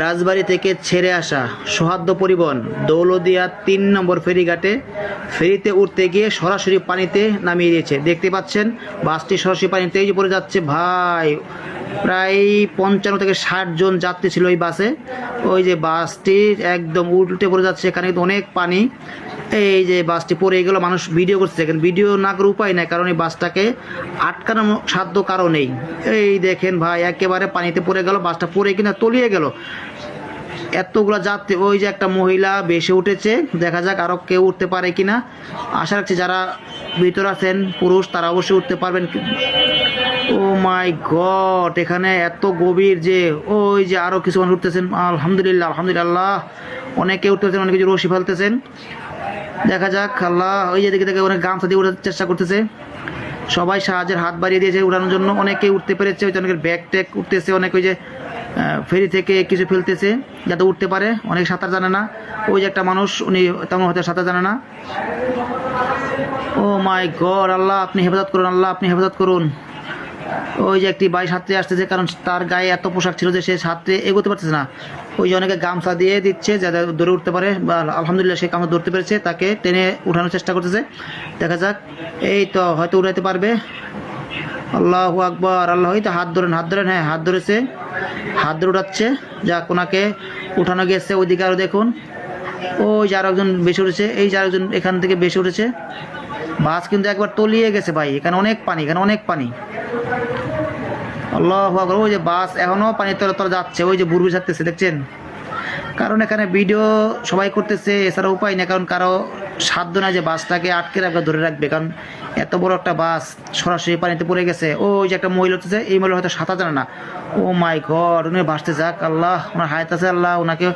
রাজবাড়ী থেকে ছেড়ে আসা সৌহার্দ্য পরিবহন দৌলতদিয়া ৩ নম্বর ফেরিঘাটে ফেরিতে উঠতে গিয়ে সরাসরি পানিতে নামিয়ে দিয়েছে। দেখতে পাচ্ছেন বাসটি সরাসরি পানিতেই পড়ে যাচ্ছে ভাই। প্রায় ৫৫ থেকে ৬০ জন যাত্রী ছিল ওই বাসে। ওই যে বাসটি একদম উল্টে পড়ে যাচ্ছে, এখানে কিন্তু অনেক পানি। এই যে বাসটি পড়ে গেল, মানুষ ভিডিও করছে, দেখেন ভিডিও না করে উপায় নাই, কারণ এই বাসটাকে আটকানোর সাধ্য কারো নেই। এই দেখেন ভাই একেবারে পানিতে পড়ে গেল, বাসটা পড়ে কিনা তলিয়ে গেল। এতগুলো যাত্রী, ওই যে একটা মহিলা বেশি উঠেছে, দেখা যাক আরও কেউ উঠতে পারে কিনা। আশা রাখছি যারা ভিতরে আছেন পুরুষ তারা অবশ্যই উঠতে পারবেন। ও মাই গড, এখানে এত গভীর যে ওই যে আরও কিছু মানুষ উঠতেছেন। আলহামদুলিল্লাহ আলহামদুলিল্লাহ, অনেকে উঠতেছেন, অনেকে রশি ফেলতেছেন। দেখা যাক আল্লাহ। ওই যে দিকে থেকে অনেক গামছা দিয়ে উঠার চেষ্টা করতেছে, সবাই সাহায্যের হাত বাড়িয়ে দিয়েছে উঠানোর জন্য। অনেকেই উঠতে পেরেছে, ওই যে অনেকের ব্যাগ ট্যাগ উঠতেছে, অনেক ওই যে ফেরি থেকে কিছু ফেলতেছে যাতে উঠতে পারে। অনেক সাঁতার জানে না, ওই যে একটা মানুষ উনি তেমন হয়তো সাঁতার জানে না। ও মাই গড, আল্লাহ আপনি হেফাজত করুন, আল্লাহ আপনি হেফাজত করুন। ওই যে একটি ভাই সাঁতরে আসতেছে, কারণ তার গায়ে এত পোশাক ছিল যে সে সাঁতরে এগোতে পারতেছে না। ওই যে অনেকে গামছা দিয়ে দিচ্ছে যাতে দৌড়ে উঠতে পারে, বা আলহামদুলিল্লাহ সে গামছা ধরতে পেরেছে, তাকে টেনে উঠানোর চেষ্টা করতেছে। দেখা যাক, এই তো হয়তো উঠাইতে পারবে। আল্লাহু আকবার, আল্লাহ। হয়তো হাত ধরেন, হাত ধরেন, হ্যাঁ হাত ধরেছে, হাত ধরে উঠাচ্ছে। যাক, ওনাকে উঠানো গেছে। ওইদিকে আরও দেখুন, ওই যে আরো একজন বেশি উঠেছে, এই যে আরেকজন এখান থেকে বেশি উঠেছে। বাস কিন্তু একবার তলিয়ে গেছে ভাই, এখানে অনেক পানি, এখানে অনেক পানি। আল্লাহু আকবার, ওই যে বাস এখনো পানির তলে তলে যাচ্ছে, ওই যে বুড়বুড়ি ছাড়তেছে, দেখছেন? কারণ এখানে ভিডিও সবাই করতেছে, এছাড়া উপায় নেই, কারণ কারো সাধ্য না যে বাসটাকে আটকে রাখবে, ধরে রাখবে, কারণ এত বড় একটা বাস সরাসরি পানিতে পড়ে গেছে। ওই যে একটা মহিলা উঠতেছে, এই মহিলা হয়তো সাঁতার জানে না। ও মাই গড, উনি ভাসতে যাক, আল্লাহ ওনার হায়াত আছে, আল্লাহ ওনাকে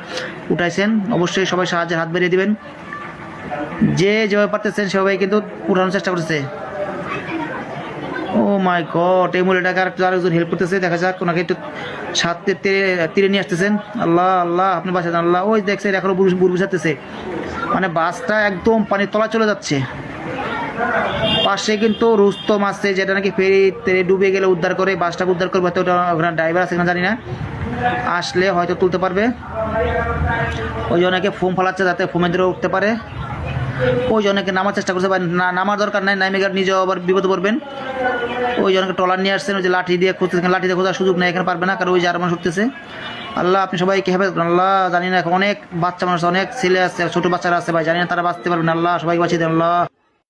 উঠাইছেন। অবশ্যই সবাই সাহায্যের হাত বেরিয়ে দিবেন, যে যেভাবে পারতেছেন সবাই কিন্তু উঠানোর চেষ্টা করতেছে। ও মাই গড, এই মহিলাটাকে আরেকজন হেল্প করতেছে, দেখা যাক ওনাকে একটু সাথে তীরে নিয়ে আসতেছেন। আল্লাহ আল্লাহ আপনি বাঁচান আল্লাহ। ওই দেখছেন এখনো বুড়বুড়ি ছাড়তেছে, মানে বাসটা একদম পানির তলায় চলে যাচ্ছে। পাশে কিন্তু রুস্তম আছে, যেটা নাকি ফেরিতে ডুবে গেলে উদ্ধার করে, বাসটাকে উদ্ধার করবে। হয়তো ওখানে ড্রাইভার আছে কিনা জানি না, আসলে হয়তো তুলতে পারবে। ওই অনেকে ফোম ফালাচ্ছে যাতে ফোমের ধরে উঠতে পারে। ওই জনকে নামার চেষ্টা করছে, বা নামার দরকার নাই, নামে গেলে নিজেও আবার বিপদে পড়বেন। ওই জনকে ট্রলার নিয়ে আসছেন, ওই যে লাঠি দিয়ে খুঁজতেছেন, লাঠি দিয়ে খোঁজার সুযোগ নেই, এখানে পারবে না, কারণ ওই যে আরো মানুষ উঠতেছে। আল্লাহ আপনি সবাইকে হেফাজত করুন আল্লাহ। জানি না অনেক বাচ্চা মানুষ, অনেক ছেলে আছে, ছোট বাচ্চারা আছে ভাই, জানি না তারা বাঁচতে পারবেন। আল্লাহ সবাইকে বাঁচিয়ে দেন আল্লাহ।